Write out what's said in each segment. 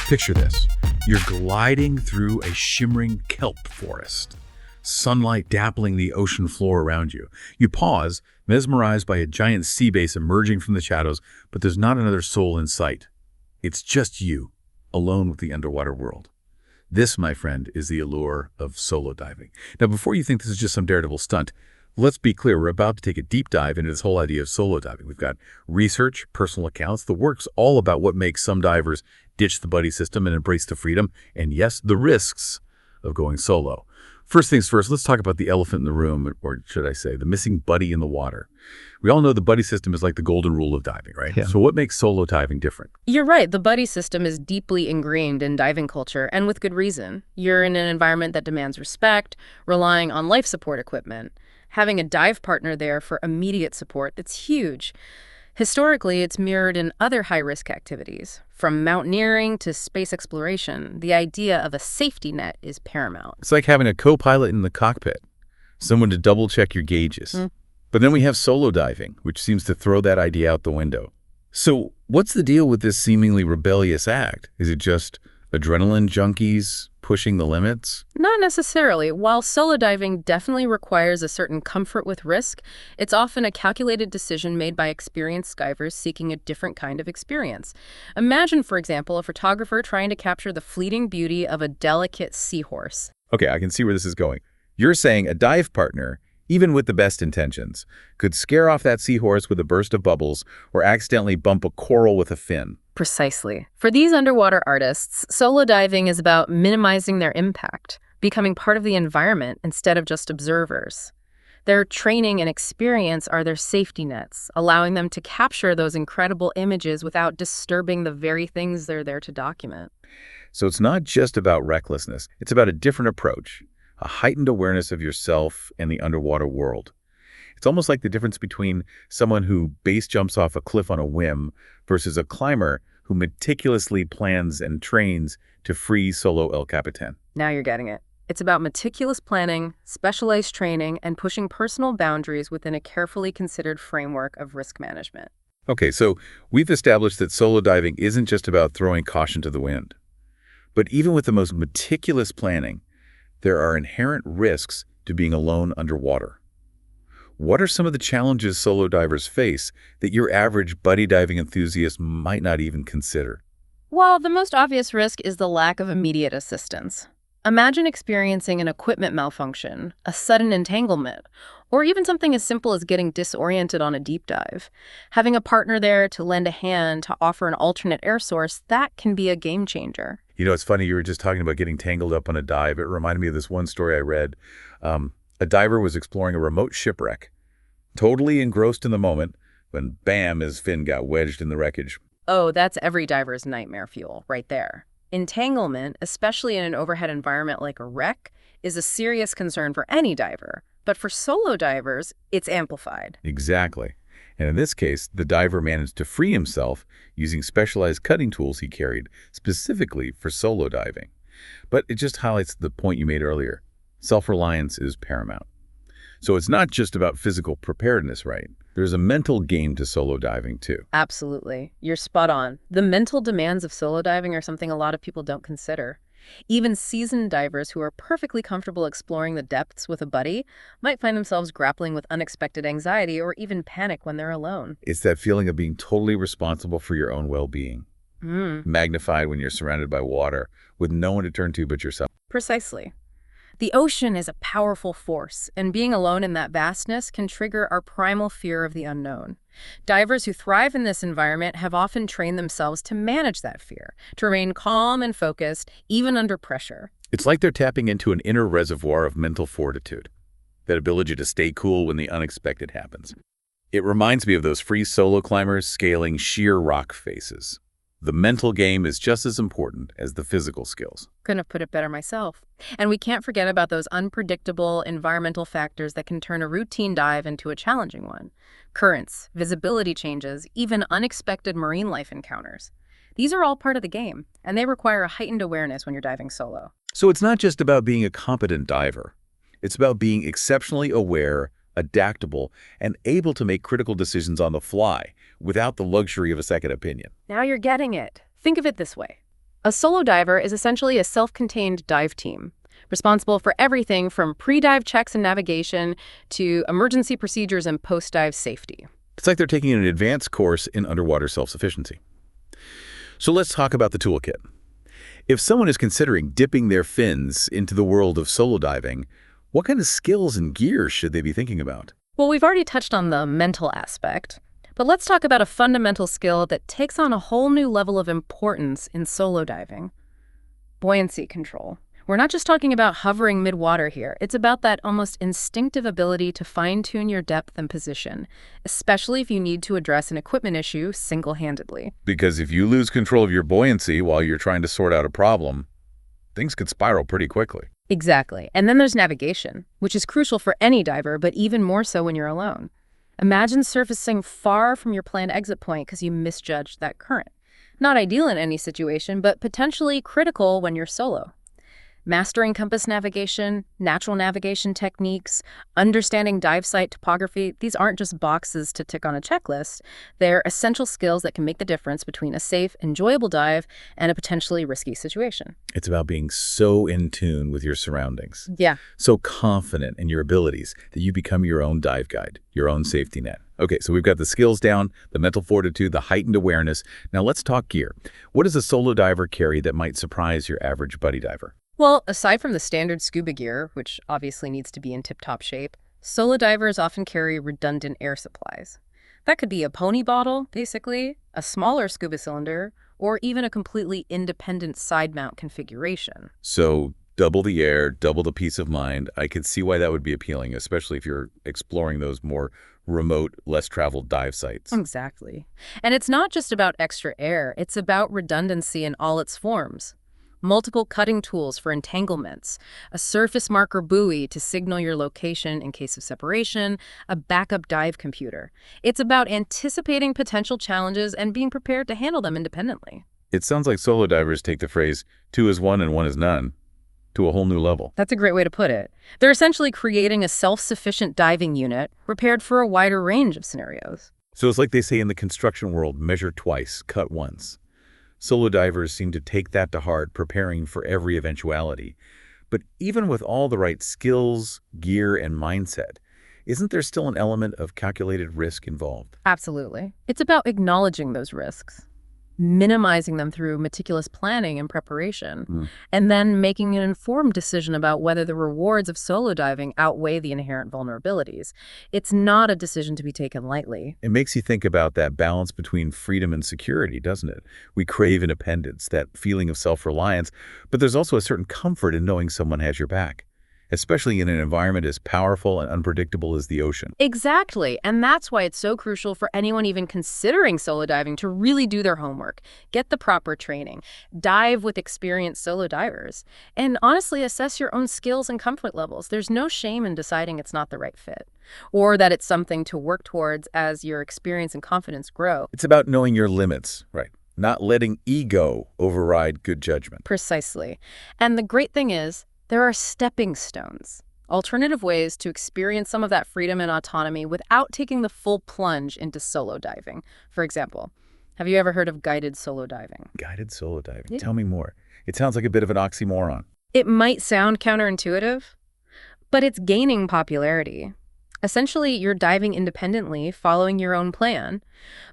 Picture this. You're gliding through a shimmering kelp forest, sunlight dappling the ocean floor around you. You pause, mesmerized by a giant sea bass emerging from the shadows, but there's not another soul in sight. It's just you, alone with the underwater world. This, my friend, is the allure of solo diving. Now, before you think this is just some daredevil stunt, let's be clear, we're about to take a deep dive into this whole idea of solo diving. We've got research, personal accounts, the works all about what makes some divers ditch the buddy system and embrace the freedom, and yes, the risks of going solo. First things first, let's talk about the elephant in the room, or should I say, the missing buddy in the water. We all know the buddy system is like the golden rule of diving, right? Yeah. So what makes solo diving different? You're right. The buddy system is deeply ingrained in diving culture, and with good reason. You're in an environment that demands respect, relying on life support equipment. Having a dive partner there for immediate support, it's huge. Historically, it's mirrored in other high-risk activities. From mountaineering to space exploration, the idea of a safety net is paramount. It's like having a co-pilot in the cockpit, someone to double-check your gauges. But then we have solo diving, which seems to throw that idea out the window. So what's the deal with this seemingly rebellious act? Is it just adrenaline junkies pushing the limits? Not necessarily. While solo diving definitely requires a certain comfort with risk, it's often a calculated decision made by experienced divers seeking a different kind of experience. Imagine, for example, a photographer trying to capture the fleeting beauty of a delicate seahorse. Okay, I can see where this is going. You're saying a dive partner, even with the best intentions, could scare off that seahorse with a burst of bubbles or accidentally bump a coral with a fin. Precisely. For these underwater artists, solo diving is about minimizing their impact, becoming part of the environment instead of just observers. Their training and experience are their safety nets, allowing them to capture those incredible images without disturbing the very things they're there to document. So it's not just about recklessness. It's about a different approach, a heightened awareness of yourself and the underwater world. It's almost like the difference between someone who base jumps off a cliff on a whim versus a climber who meticulously plans and trains to free solo El Capitan. Now you're getting it. It's about meticulous planning, specialized training, and pushing personal boundaries within a carefully considered framework of risk management. Okay, so we've established that solo diving isn't just about throwing caution to the wind. But even with the most meticulous planning, there are inherent risks to being alone underwater. What are some of the challenges solo divers face that your average buddy diving enthusiast might not even consider? Well, the most obvious risk is the lack of immediate assistance. Imagine experiencing an equipment malfunction, a sudden entanglement, or even something as simple as getting disoriented on a deep dive. Having a partner there to lend a hand, to offer an alternate air source, that can be a game changer. You know, it's funny, you were just talking about getting tangled up on a dive. It reminded me of this one story I read. A diver was exploring a remote shipwreck, totally engrossed in the moment, when bam, his fin got wedged in the wreckage. Oh, that's every diver's nightmare fuel, right there. Entanglement, especially in an overhead environment like a wreck, is a serious concern for any diver. But for solo divers, it's amplified. Exactly. And in this case, the diver managed to free himself using specialized cutting tools he carried specifically for solo diving. But it just highlights the point you made earlier. Self-reliance is paramount. So it's not just about physical preparedness, right? There's a mental game to solo diving, too. Absolutely. You're spot on. The mental demands of solo diving are something a lot of people don't consider. Even seasoned divers who are perfectly comfortable exploring the depths with a buddy might find themselves grappling with unexpected anxiety or even panic when they're alone. It's that feeling of being totally responsible for your own well-being, magnified when you're surrounded by water with no one to turn to but yourself. Precisely. The ocean is a powerful force, and being alone in that vastness can trigger our primal fear of the unknown. Divers who thrive in this environment have often trained themselves to manage that fear, to remain calm and focused, even under pressure. It's like they're tapping into an inner reservoir of mental fortitude, that ability to stay cool when the unexpected happens. It reminds me of those free solo climbers scaling sheer rock faces. The mental game is just as important as the physical skills. Couldn't have put it better myself. And we can't forget about those unpredictable environmental factors that can turn a routine dive into a challenging one. Currents, visibility changes, even unexpected marine life encounters. These are all part of the game, and they require a heightened awareness when you're diving solo. So it's not just about being a competent diver. It's about being exceptionally aware, adaptable, and able to make critical decisions on the fly without the luxury of a second opinion. Now you're getting it. Think of it this way. A solo diver is essentially a self-contained dive team, responsible for everything from pre-dive checks and navigation to emergency procedures and post-dive safety. It's like they're taking an advanced course in underwater self-sufficiency. So let's talk about the toolkit. If someone is considering dipping their fins into the world of solo diving, what kind of skills and gear should they be thinking about? Well, we've already touched on the mental aspect, but let's talk about a fundamental skill that takes on a whole new level of importance in solo diving: buoyancy control. We're not just talking about hovering mid-water here. It's about that almost instinctive ability to fine-tune your depth and position, especially if you need to address an equipment issue single-handedly. Because if you lose control of your buoyancy while you're trying to sort out a problem, things could spiral pretty quickly. Exactly. And then there's navigation, which is crucial for any diver, but even more so when you're alone. Imagine surfacing far from your planned exit point because you misjudged that current. Not ideal in any situation, but potentially critical when you're solo. Mastering compass navigation, natural navigation techniques, understanding dive site topography, these aren't just boxes to tick on a checklist. They're essential skills that can make the difference between a safe, enjoyable dive and a potentially risky situation. It's about being so in tune with your surroundings, Yeah. so confident in your abilities that you become your own dive guide, your own safety net. Okay, so we've got the skills down, the mental fortitude, the heightened awareness. Now let's talk gear. What does a solo diver carry that might surprise your average buddy diver? Well, aside from the standard scuba gear, which obviously needs to be in tip-top shape, solo divers often carry redundant air supplies. That could be a pony bottle, basically, a smaller scuba cylinder, or even a completely independent side mount configuration. So double the air, double the peace of mind. I could see why that would be appealing, especially if you're exploring those more remote, less traveled dive sites. Exactly. And it's not just about extra air, it's about redundancy in all its forms. Multiple cutting tools for entanglements, a surface marker buoy to signal your location in case of separation, a backup dive computer. It's about anticipating potential challenges and being prepared to handle them independently. It sounds like solo divers take the phrase, two is one and one is none, to a whole new level. That's a great way to put it. They're essentially creating a self-sufficient diving unit prepared for a wider range of scenarios. So it's like they say in the construction world, measure twice, cut once. Solo divers seem to take that to heart, preparing for every eventuality. But even with all the right skills, gear, and mindset, isn't there still an element of calculated risk involved? Absolutely. It's about acknowledging those risks, minimizing them through meticulous planning and preparation, and then making an informed decision about whether the rewards of solo diving outweigh the inherent vulnerabilities. It's not a decision to be taken lightly. It makes you think about that balance between freedom and security, doesn't it? We crave independence, that feeling of self-reliance, but there's also a certain comfort in knowing someone has your back, especially in an environment as powerful and unpredictable as the ocean. Exactly, and that's why it's so crucial for anyone even considering solo diving to really do their homework, get the proper training, dive with experienced solo divers, and honestly assess your own skills and comfort levels. There's no shame in deciding it's not the right fit, or that it's something to work towards as your experience and confidence grow. It's about knowing your limits, right? Not letting ego override good judgment. Precisely. And the great thing is, there are stepping stones, alternative ways to experience some of that freedom and autonomy without taking the full plunge into solo diving. For example, have you ever heard of guided solo diving? Guided solo diving. Yeah. Tell me more. It sounds like a bit of an oxymoron. It might sound counterintuitive, but it's gaining popularity. Essentially, you're diving independently, following your own plan,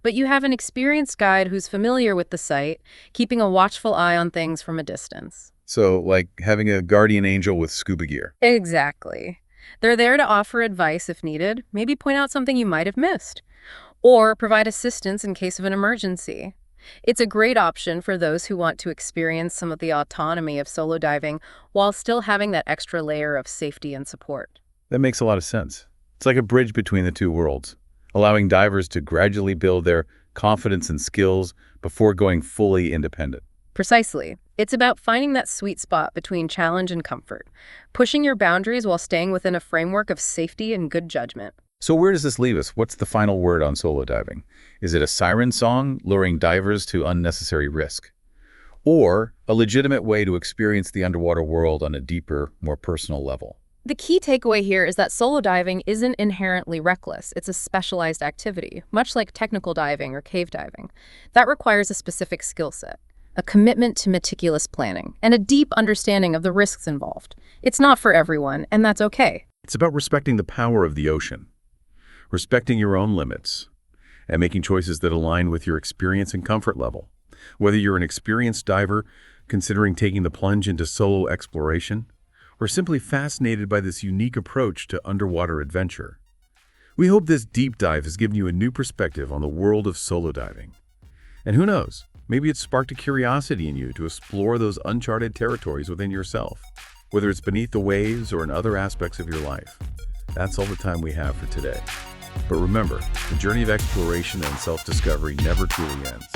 but you have an experienced guide who's familiar with the site, keeping a watchful eye on things from a distance. So, like having a guardian angel with scuba gear. Exactly. They're there to offer advice if needed, maybe point out something you might have missed, or provide assistance in case of an emergency. It's a great option for those who want to experience some of the autonomy of solo diving while still having that extra layer of safety and support. That makes a lot of sense. It's like a bridge between the two worlds, allowing divers to gradually build their confidence and skills before going fully independent. Precisely. It's about finding that sweet spot between challenge and comfort, pushing your boundaries while staying within a framework of safety and good judgment. So where does this leave us? What's the final word on solo diving? Is it a siren song luring divers to unnecessary risk? Or a legitimate way to experience the underwater world on a deeper, more personal level? The key takeaway here is that solo diving isn't inherently reckless. It's a specialized activity, much like technical diving or cave diving. That requires a specific skill set. a commitment to meticulous planning, and a deep understanding of the risks involved. It's not for everyone, and that's okay. It's about respecting the power of the ocean, respecting your own limits, and making choices that align with your experience and comfort level. Whether you're an experienced diver considering taking the plunge into solo exploration, or simply fascinated by this unique approach to underwater adventure, we hope this deep dive has given you a new perspective on the world of solo diving. And who knows, maybe it's sparked a curiosity in you to explore those uncharted territories within yourself, whether it's beneath the waves or in other aspects of your life. That's all the time we have for today. But remember, the journey of exploration and self-discovery never truly ends.